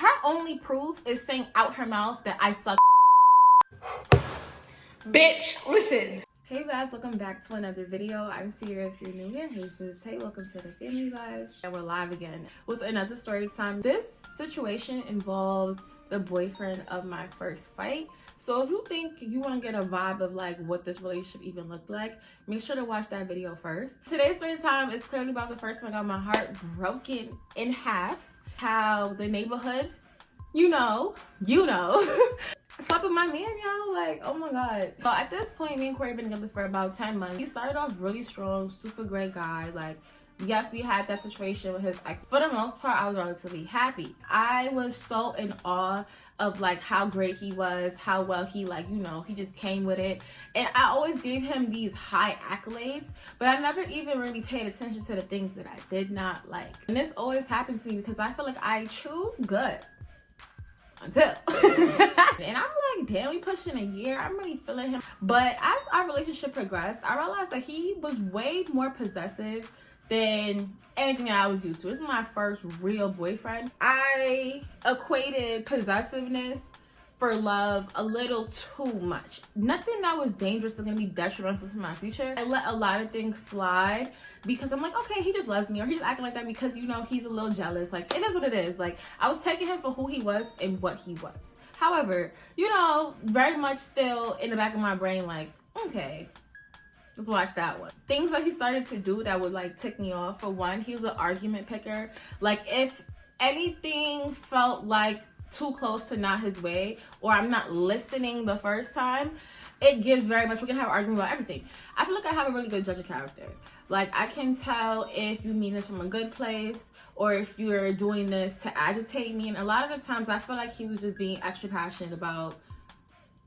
her only proof is saying out her mouth that I suck. Bitch, listen. Hey you guys, welcome back to another video. I'm Sierra if you're new here. Hey, welcome to the family, you guys. And we're live again with another story time. This situation involves the boyfriend of my first fight. So if you think you want to get a vibe of like what this relationship even looked like, make sure to watch that video first. Today's story time is clearly about the first time I got my heart broken in half. How the neighborhood, you know, slept with my man, y'all. Like, oh my god. So at this point, me and Corey have been together for about 10 months. He started off really strong, super great guy. Like, yes, we had that situation with his ex. For the most part, I was relatively happy. I was so in awe of like how great he was, how well he he just came with it. And I always gave him these high accolades, but I never even really paid attention to the things that I did not like. And this always happens to me because I feel like I choose good until and I'm like, damn, we pushing a year. I'm really feeling him. But as our relationship progressed, I realized that he was way more possessive than anything that I was used to. This is my first real boyfriend. I equated possessiveness for love a little too much. Nothing that was dangerous or gonna be detrimental to my future. I let a lot of things slide because I'm like, okay, he just loves me, or he's acting like that because, you know, he's a little jealous. Like, it is what it is. Like, I was taking him for who he was and what he was. However, you know, very much still in the back of my brain, like, okay, let's watch that one. Things that he started to do that would like tick me off. For one, he was an argument picker. Like, if anything felt like too close to not his way, or I'm not listening the first time, it gives very much, we can have an argument about everything. I feel like I have a really good judge of character. Like, I can tell if you mean this from a good place or if you're doing this to agitate me. And a lot of the times I feel like he was just being extra passionate about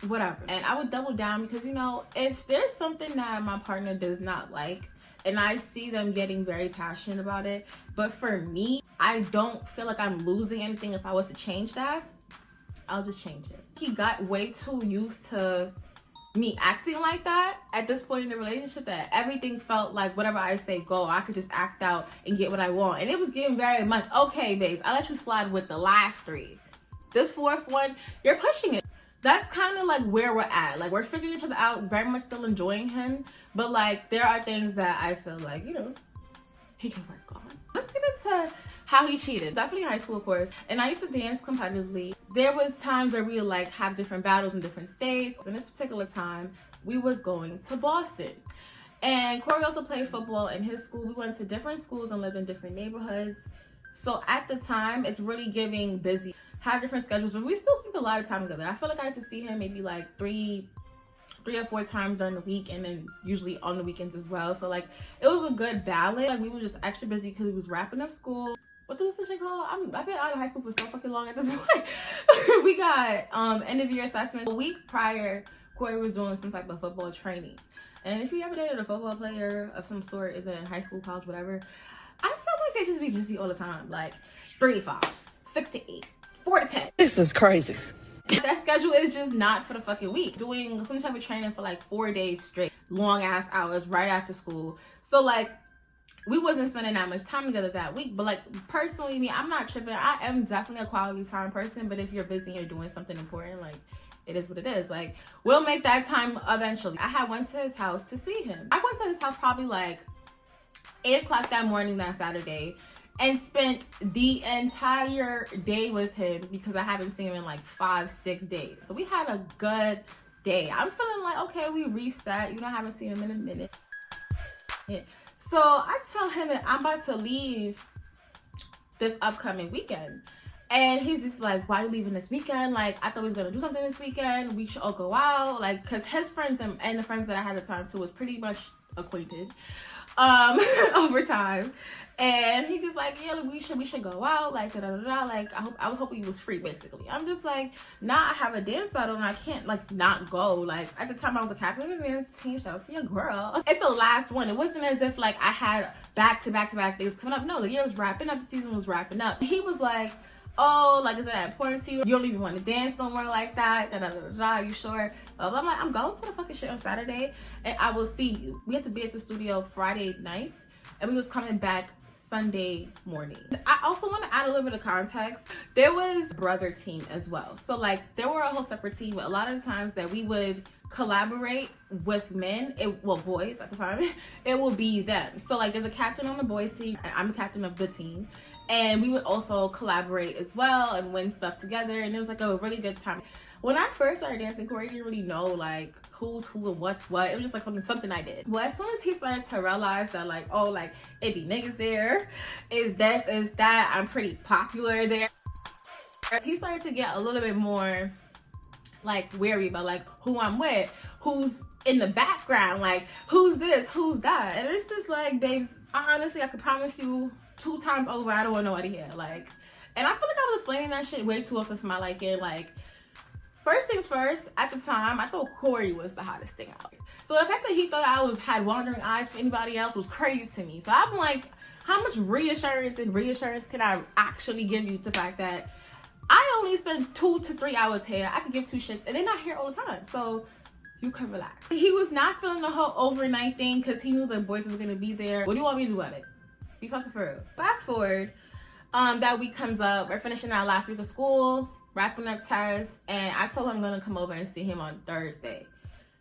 whatever. And I would double down because, you know, if there's something that my partner does not like and I see them getting very passionate about it, but for me, I don't feel like I'm losing anything if I was to change that, I'll just change it. He got way too used to me acting like that at this point in the relationship that everything felt like whatever I say go, I could just act out and get what I want. And it was getting very much, okay, babes, I let you slide with the last three. This fourth one, you're pushing it. That's kind of like where we're at. Like, we're figuring each other out, very much still enjoying him. But like, there are things that I feel like, you know, he can work on. Let's get into how he cheated. Definitely high school, of course. And I used to dance competitively. There was times where we would like have different battles in different states. In this particular time, we was going to Boston. And Corey also played football in his school. We went to different schools and lived in different neighborhoods. So at the time, it's really giving busy. Have different schedules, but we still spend a lot of time together. I feel like I used to see him maybe like three or four times during the week, and then usually on the weekends as well. So like, it was a good balance. Like, we were just extra busy because we was wrapping up school. What was this shit called? I've been out of high school for so fucking long at this point. We got end of year assessment. A week prior, Corey was doing some type of football training. And if you ever dated a football player of some sort, either in high school, college, whatever, I felt like they just be busy all the time. Like 3 to 5, 6 to 8. 4 to 10. This is crazy. That schedule is just not for the fucking week. Doing some type of training for like 4 days straight, long ass hours right after school. So like, we wasn't spending that much time together that week. But like, personally, me, I'm not tripping. I am definitely a quality time person. But if you're busy and you're doing something important, like, it is what it is. Like, we'll make that time eventually. I had went to his house to see him. I went to his house probably like 8 o'clock that morning that Saturday, and spent the entire day with him because I haven't seen him in like 5-6 days. So we had a good day. I'm feeling like, okay, we reset. You know, I haven't seen him in a minute. Yeah. So I tell him that I'm about to leave this upcoming weekend. And he's just like, why are you leaving this weekend? Like, I thought we was gonna do something this weekend. We should all go out. Like, cause his friends and the friends that I had at the time too was pretty much acquainted over time. And he just like, yeah, we should go out, like, da-da-da-da. Like, I was hoping he was free, basically. I'm just like, nah, I have a dance battle and I can't, like, not go. Like, at the time I was a captain of the dance team. Shout out to your girl. It's the last one. It wasn't as if, like, I had back-to-back things coming up. No, the year was wrapping up. The season was wrapping up. He was like, oh, like, is that important to you? You don't even want to dance no more like that. Da-da-da-da. You sure? I'm like, I'm going to the fucking shit on Saturday and I will see you. We had to be at the studio Friday nights and we was coming back Sunday morning. I also want to add a little bit of context. There was brother team as well. So like there were a whole separate team, but a lot of the times that we would collaborate with men, boys at the time, it will be them. So like there's a captain on the boys team, and I'm the captain of the team. And we would also collaborate as well and win stuff together. And it was like a really good time. When I first started dancing, Corey didn't really know like who's who and what's what. It was just like something I did. Well, as soon as he started to realize that like, oh, like it be niggas there, is this, is that, I'm pretty popular there, he started to get a little bit more like wary about like who I'm with, who's in the background, like who's this, who's that. And it's just like, babes, honestly, I could promise you 2 times over, I don't want nobody here. Like, and I feel like I was explaining that shit way too often for my liking. Like, first things first, at the time, I thought Corey was the hottest thing out. So the fact that he thought I had wandering eyes for anybody else was crazy to me. So I'm like, how much reassurance can I actually give you to the fact that I only spend 2 to 3 hours here? I could give 2 shits, and they're not here all the time. So you can relax. He was not feeling the whole overnight thing because he knew the boys was gonna be there. What do you want me to do about it? Be fucking for real. Fast forward, that week comes up. We're finishing our last week of school, wrapping up tests, and I told him I'm gonna come over and see him on Thursday.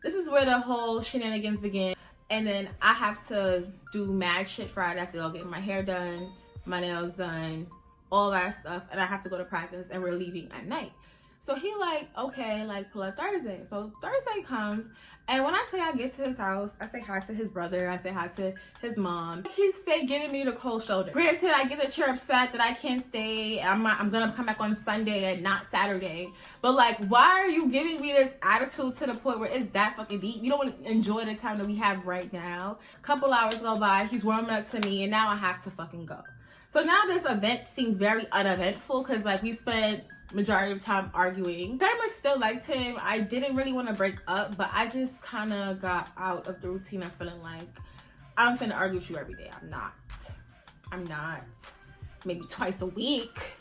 This is where the whole shenanigans begin. And then I have to do mad shit Friday. I have to go get my hair done, my nails done, all that stuff, and I have to go to practice, and we're leaving at night. So he like, okay, like pull up Thursday. So Thursday comes, and when I say I get to his house, I say hi to his brother, I say hi to his mom. He's fake giving me the cold shoulder. Granted, I get that you're upset that I can't stay. I'm gonna come back on Sunday and not Saturday. But like, why are you giving me this attitude to the point where it's that fucking deep? You don't want to enjoy the time that we have right now. Couple hours go by, he's warming up to me, and now I have to fucking go. So now this event seems very uneventful because like we spent majority of time arguing. Very much still liked him. I didn't really want to break up, but I just kind of got out of the routine of feeling like I'm finna argue with you every day. I'm not. Maybe twice a week.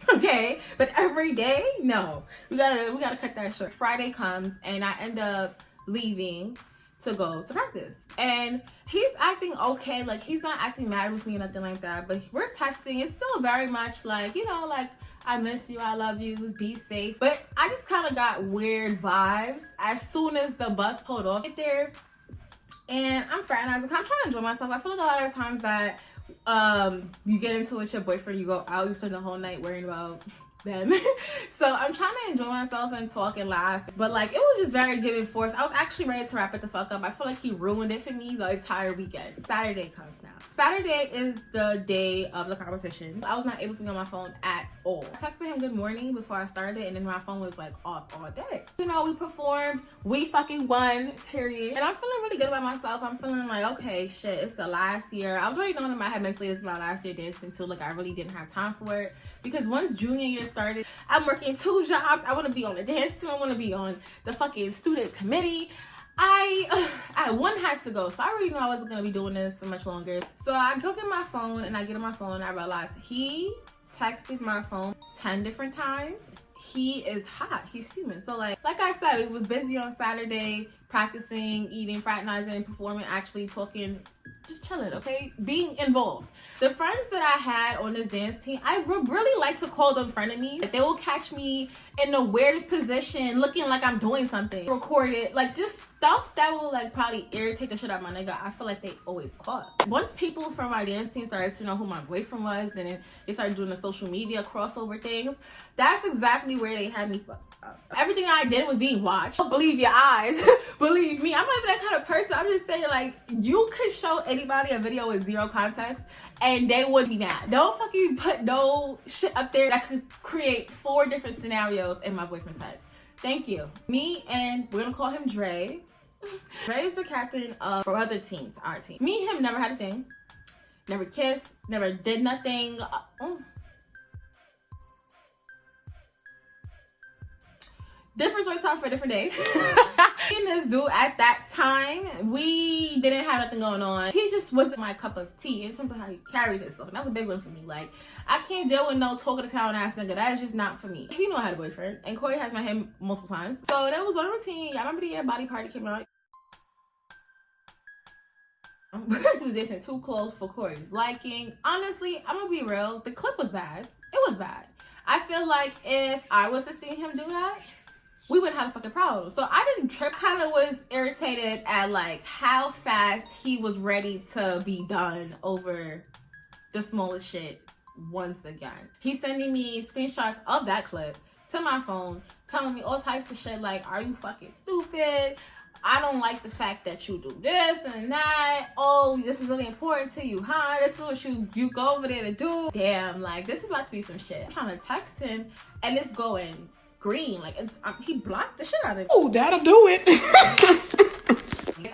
Okay, but every day? No. We gotta cut that short. Friday comes and I end up leaving to go to practice, and he's acting okay. Like he's not acting mad with me or nothing like that, but we're texting. It's still very much like, you know, like I miss you, I love you, be safe. But I just kind of got weird vibes as soon as the bus pulled off. Get there, and I'm fraternizing. I'm trying to enjoy myself. I feel like a lot of times that you get into it with your boyfriend, you go out, you spend the whole night worrying about them. So I'm trying to enjoy myself and talk and laugh, but like it was just very giving force. I was actually ready to wrap it the fuck up. I feel like he ruined it for me the entire weekend. Saturday comes now. Saturday is the day of the competition. I was not able to be on my phone at all. I texted him good morning before I started, and then my phone was like off all day. You know, we performed, we fucking won, period. And I'm feeling really good about myself. I'm feeling like, okay, shit, it's the last year. I was already knowing in my head mentally it's my last year dancing too. Like I really didn't have time for it because once junior year started, I'm working 2 jobs. I want to be on the dance team. I want to be on the fucking student committee. One had to go, so I already knew I wasn't gonna be doing this for much longer. So I go get my phone, and I get on my phone, and I realize he texted my phone 10 different times. He is hot. He's fuming. So like I said, we was busy on Saturday, practicing, eating, fraternizing, performing, actually talking, just chilling, okay? Being involved. The friends that I had on this dance team, I would really like to call them frenemies. Like, they will catch me in the weirdest position, looking like I'm doing something. Record it, like just stuff that will like probably irritate the shit out of my nigga. I feel like they always caught. Once people from my dance team started to know who my boyfriend was, and then they started doing the social media crossover things, that's exactly where they had me fucked up. Everything I did was being watched. Don't believe your eyes. Believe me, I'm not even that kind of person. I'm just saying, like, you could show anybody a video with 0 context and they would be mad. Don't fucking put no shit up there that could create 4 different scenarios in my boyfriend's head. Thank you. Me and we're gonna call him Dre. Dre is the captain of our other teams, our team. Me and him never had a thing. Never kissed, never did nothing. Different story time for a different day. Me and this dude at that time, we didn't have nothing going on. He just wasn't my cup of tea in terms of how he carried himself. And that was a big one for me. Like, I can't deal with no talk of the town ass nigga. That is just not for me. He knew I had a boyfriend, and Corey has met him multiple times. So that was one routine. I remember the year Body Party came out. Was this and too close for Corey's liking. Honestly, I'm gonna be real. The clip was bad. It was bad. I feel like if I was to see him do that, we would have had a fucking problem. So I didn't trip. Kind of was irritated at like how fast he was ready to be done over the smallest shit once again. He's sending me screenshots of that clip to my phone, telling me all types of shit like, are you fucking stupid? I don't like the fact that you do this and that. Oh, this is really important to you, huh? This is what you go over there to do. Damn, like, this is about to be some shit. I'm trying to text him, and it's going green. Like, he blocked the shit out of me. Oh, that'll do it.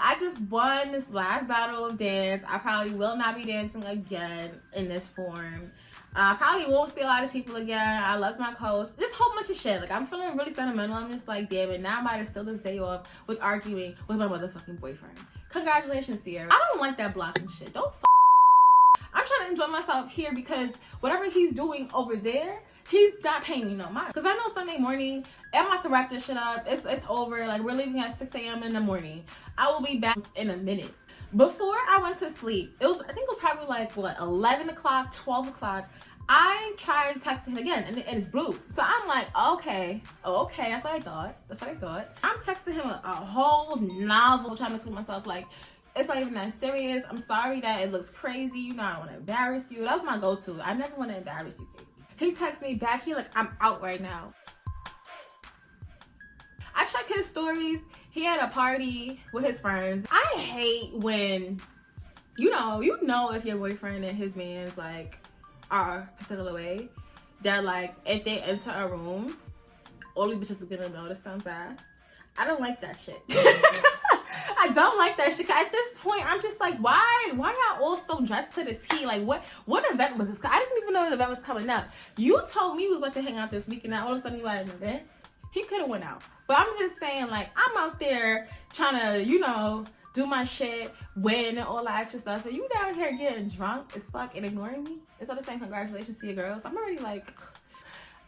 I just won this last battle of dance. I probably will not be dancing again in this form. I probably won't see a lot of people again. I love my coach. This whole bunch of shit. Like, I'm feeling really sentimental. I'm just like, damn it. Now I might have still this day off with arguing with my motherfucking boyfriend. Congratulations, Sierra. I don't like that blocking shit. Don't I'm trying to enjoy myself here because whatever he's doing over there, he's not paying me no mind. Because I know Sunday morning, I'm about to wrap this shit up. It's over. Like, we're leaving at 6 a.m. in the morning. I will be back in a minute. Before I went to sleep, I think it was probably like, what, 11 o'clock, 12 o'clock. I tried texting him again, and it's blue. So I'm like, okay, that's what I thought. I'm texting him a whole novel, trying to explain myself like, it's not even that serious. I'm sorry that it looks crazy. You know, I don't want to embarrass you. That was my go-to. I never want to embarrass you, baby. He texts me back. He like, I'm out right now. I check his stories. He had a party with his friends. I hate when, you know if your boyfriend and his man's like are a particular way, that like if they enter a room, all the bitches are gonna notice them fast. I don't like that shit. I don't like that shit. At this point, I'm just like, why y'all all so dressed to the T? Like, what event was this? I didn't even know the event was coming up. You told me we was about to hang out this weekend. Now all of a sudden you had an event. He could have went out. But I'm just saying, like, I'm out there trying to, do my shit, win, and all that extra stuff. And you down here getting drunk as fuck and ignoring me? It's all the same congratulations to your girl. So I'm already like,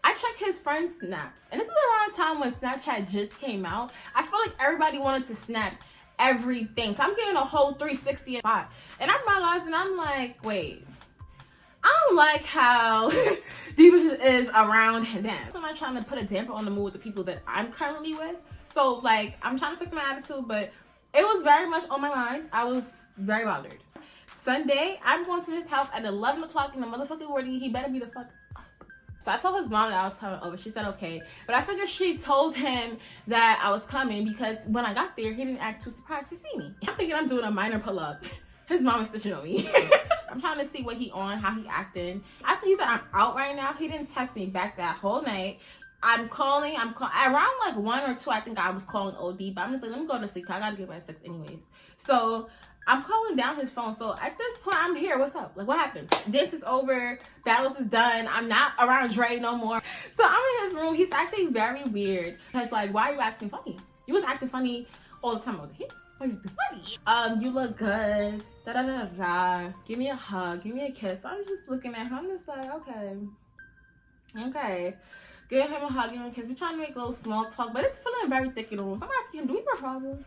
I check his friend's snaps. And this is around the time when Snapchat just came out. I feel like everybody wanted to snap everything. So I'm getting a whole 360 spot. And I'm realizing, I'm like, wait, I don't like how these bitches is around them. So I'm not trying to put a damper on the mood with the people that I'm currently with. So like, I'm trying to fix my attitude, but it was very much on my mind. I was very bothered. Sunday, I'm going to his house at 11 o'clock in the motherfucking morning. He better be the fuck up. So I told his mom that I was coming over. She said okay. But I figured she told him that I was coming because when I got there, he didn't act too surprised to see me. I'm thinking I'm doing a minor pull-up. His mom is stitching on me. I'm trying to see what he on, how he acting. After he said I'm out right now, he didn't text me back that whole night. I'm calling. Around like 1 or 2, I think I was calling OD, but I'm just like, let me go to sleep. I gotta get by 6 anyways. So I'm calling down his phone. So at this point, I'm here. What's up? Like, what happened? Dance is over. Battles is done. I'm not around Dre no more. So I'm in his room. He's acting very weird. Because like, why are you acting funny? You was acting funny all the time. I was like, why are you acting funny? You look good. Da da da da. Give me a hug. Give me a kiss. I'm just looking at him. I'm just like, okay. Give him a hug, give him a kiss. We're trying to make a little small talk, but it's feeling very thick in the room. So I'm asking him, do we have a problem?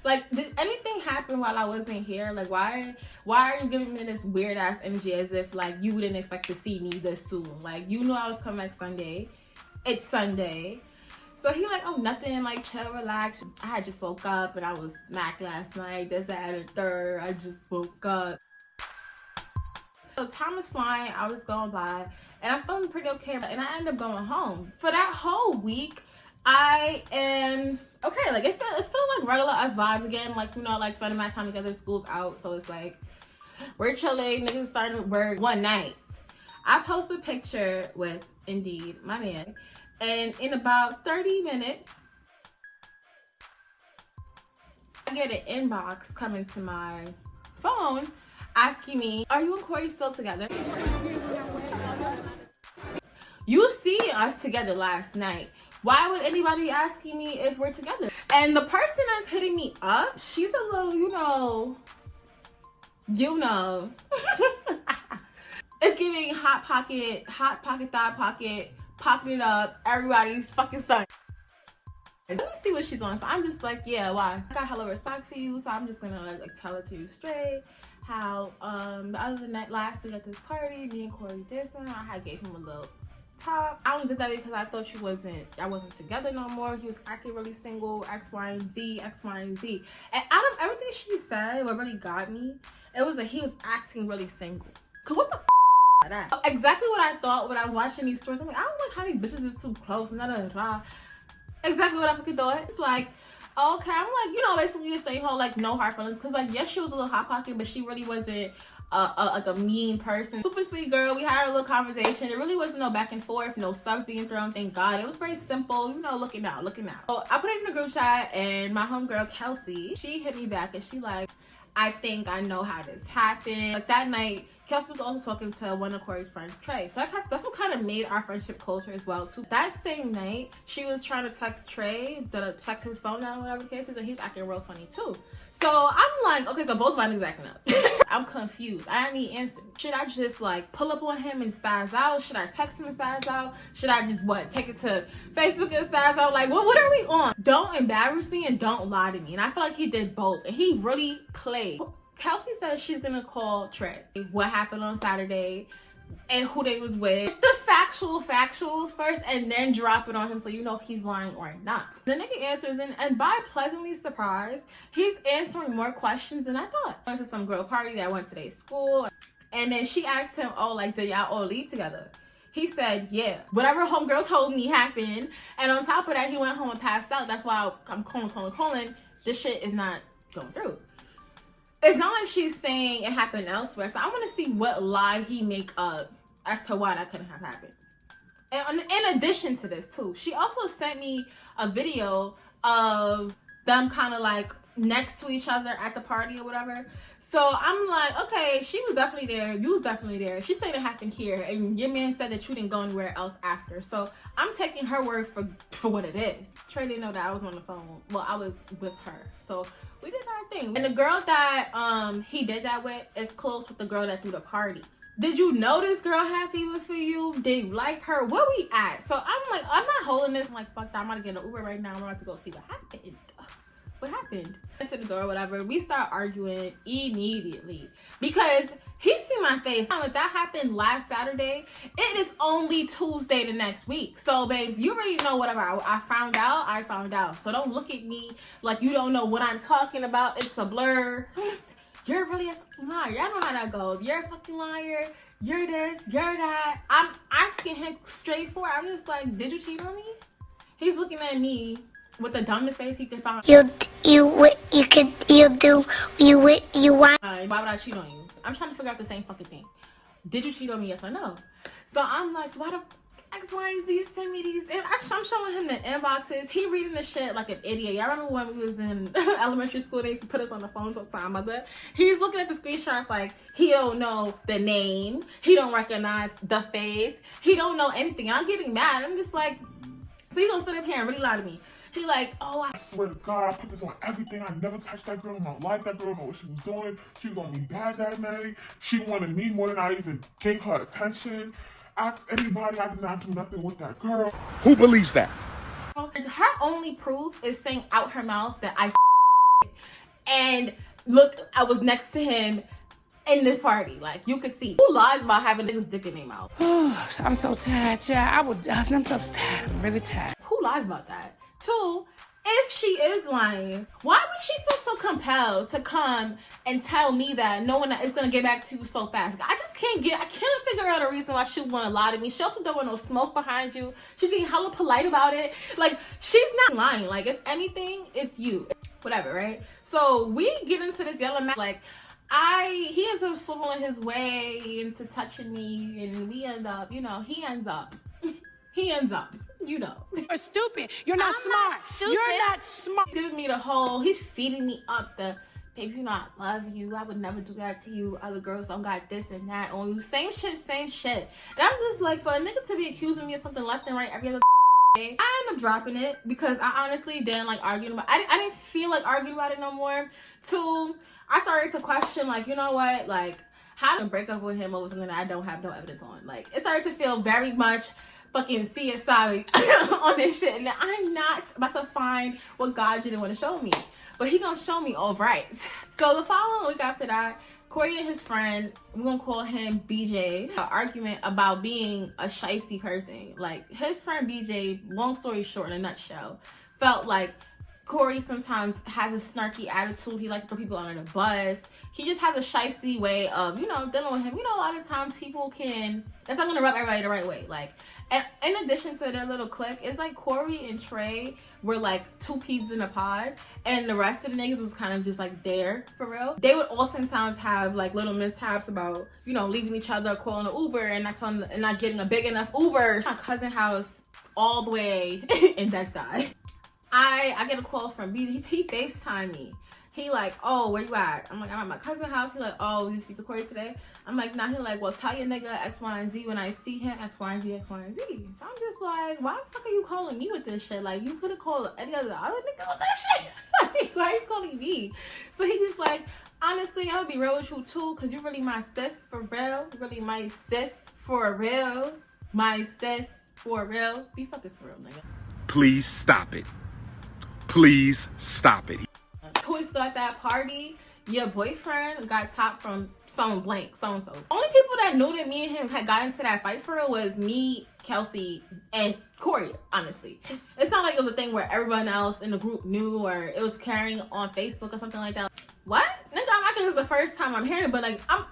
Like, did anything happen while I wasn't here? Like, why are you giving me this weird ass energy as if like you didn't expect to see me this soon? Like, you knew I was coming back Sunday. It's Sunday. So he like, oh, nothing, like, chill, relax. I had just woke up and I was smacked last night. This, that, and the third. I just woke up. So time is flying. I was going by. And I'm feeling pretty okay. And I ended up going home. For that whole week, I am okay. Like, it's feeling like regular us vibes again. Like, like spending my time together. School's out. So it's like, we're chilling. Niggas starting to work one night. I posted a picture with, Indeed, my man. And in about 30 minutes, I get an inbox coming to my phone asking me, are you and Corey still together? You see us together last night. Why would anybody be asking me if we're together? And the person that's hitting me up, she's a little, It's giving hot pocket, thot pocket, pocket it up, everybody's fucking son. Let me see what she's on. So I'm just like, yeah, why? I got hella respect for you, so I'm just gonna like tell it to you straight. How the other night last week at this party, me and Corey did something. I had gave him a little top. I only did that because I thought I wasn't together no more. He was acting really single, X, Y, and Z, X, Y, and Z. And out of everything she said, what really got me, it was that he was acting really single. Cause what the that? Exactly what I thought when I was watching these stories. I'm like, I don't like how these bitches is too close. Exactly what I fucking thought. It's like, okay, I'm like, you know, basically the same whole like no hard feelings. Cause like, yes, she was a little hot pocket, but she really wasn't like a mean person. Super sweet girl. We had a little conversation. It really wasn't no back and forth, no stuff being thrown. Thank God. It was very simple. You know, looking out. So I put it in the group chat, and my homegirl Kelsey, she hit me back, and she like, I think I know how this happened. Like that night, Kelsey was also talking to one of Corey's friends, Trey. So that's what kind of made our friendship closer as well too. That same night, she was trying to text Trey, text his phone down, whatever the case is, and he was acting real funny too. So I'm like, okay, so both of my niggas acting up. I'm confused. I didn't need answers. Should I just like pull up on him and spaz out? Should I text him and spaz out? Should I just take it to Facebook and spaz out? Like, what are we on? Don't embarrass me and don't lie to me. And I feel like he did both, and he really played. Kelsey says she's gonna call Trey. What happened on Saturday and who they was with. The factuals first, and then drop it on him so you know if he's lying or not. The nigga answers, and by pleasantly surprised, he's answering more questions than I thought. I went to some girl party that went to their school, and then she asked him, oh, like, did y'all all leave together? He said, yeah. Whatever homegirl told me happened, and on top of that, he went home and passed out. That's why I'm calling. This shit is not going through. It's not like she's saying it happened elsewhere. So I want to see what lie he make up as to why that couldn't have happened. And in addition to this too, she also sent me a video of them kind of like next to each other at the party or whatever. So I'm like, okay, she was definitely there. You was definitely there. She's saying it happened here, and your man said that you didn't go anywhere else after. So I'm taking her word for what it is. Trey didn't know that I was on the phone. Well, I was with her. So we did our thing. And the girl that he did that with is close with the girl that threw the party. Did you know this girl had fever for you? Did you like her? Where we at? So I'm like, I'm not holding this. I'm like, fuck that. I'm about to get an Uber right now. I'm about to go see what happened. What happened? I to the door, whatever. We start arguing immediately because he see my face. If that happened last Saturday, it is only Tuesday the next week. So, babes, you already know whatever I found out. I found out. So don't look at me like you don't know what I'm talking about. It's a blur. You're really a fucking liar. Y'all know how that goes. You're a fucking liar. You're this. You're that. I'm asking him straight for it. I'm just like, did you cheat on me? He's looking at me with the dumbest face he could find. You want. Why would I cheat on you? I'm trying to figure out the same fucking thing. Did you cheat on me? Yes or no? So I'm like, so why the X, Y, and Z send me these? And I'm showing him the inboxes. He reading the shit like an idiot. Y'all remember when we was in elementary school? They used to put us on the phones all the time. He's looking at the screenshots like he don't know the name. He don't recognize the face. He don't know anything. I'm getting mad. I'm just like, so you gonna sit up here and really lie to me? He like, oh, I swear to God, I put this on everything. I never touched that girl. I don't like that girl. I don't know what she was doing. She was on me bad that night. She wanted me more than I even gave her attention. Ask anybody. I did not do nothing with that girl. Who believes that? And her only proof is saying out her mouth that I and look, I was next to him in this party. Like, you could see. Who lies about having niggas dick in their mouth? I'm so tired, yeah. I'm so tired. I'm really tired. Who lies about that? Two, if she is lying, why would she feel so compelled to come and tell me that no one is gonna get back to you so fast? I can't figure out a reason why she would want to lie to me. She also don't want no smoke behind you. She's being hella polite about it. Like, she's not lying. Like, if anything, it's you. Whatever, right? So we get into this yelling match. Like, he ends up swiveling his way into touching me, and we end up, he ends up. You're stupid. You're not smart. You're not smart. He's giving me the whole, he's feeding me up the, baby, I love you. I would never do that to you. Other girls don't got this and that on you. Same shit. That was like, for a nigga to be accusing me of something left and right every other day. I ended up dropping it because I honestly didn't like arguing about it. I didn't feel like arguing about it no more. Two, I started to question, like, you know what? Like, how to break up with him over something that I don't have no evidence on. Like, it started to feel very much fucking CSI on this shit. And I'm not about to find what God didn't want to show me. But he gonna show me all right. So the following week after that, Corey and his friend, we're gonna call him BJ, an argument about being a shiesty person. Like, his friend BJ, long story short in a nutshell, felt like Corey sometimes has a snarky attitude. He likes to throw people under the bus. He just has a shiesty way of, you know, dealing with him. You know, a lot of times people can, it's not gonna rub everybody the right way. Like, and in addition to their little clique, it's like Corey and Trey were like two peas in a pod, and the rest of the niggas was kind of just like there for real. They would oftentimes have like little mishaps about, you know, leaving each other, calling an Uber, and not getting a big enough Uber. My cousin's house all the way in Bed-Stuy. I get a call from BJ. He FaceTime me. He like, oh, where you at? I'm like, I'm at my cousin's house. He like, oh, you speak to Corey today? I'm like, nah. He like, well, tell your nigga X, Y, and Z when I see him, X, Y, and Z, X, Y, and Z. So I'm just like, why the fuck are you calling me with this shit? Like, you could have called any other niggas with this shit. Like, why are you calling me? So he just like, honestly, I'm gonna be real with you too, because you're really my sis for real. You're really my sis for real. My sis for real. Be fucking for real, nigga. Please stop it. Please stop it. 2 weeks ago at that party, your boyfriend got top from someone blank, so-and-so. Only people that knew that me and him had gotten into that fight for real was me, Kelsey, and Corey, honestly. It's not like it was a thing where everyone else in the group knew or it was carrying on Facebook or something like that. What? Nigga, I'm acting this is the first time I'm hearing it, but like, I'm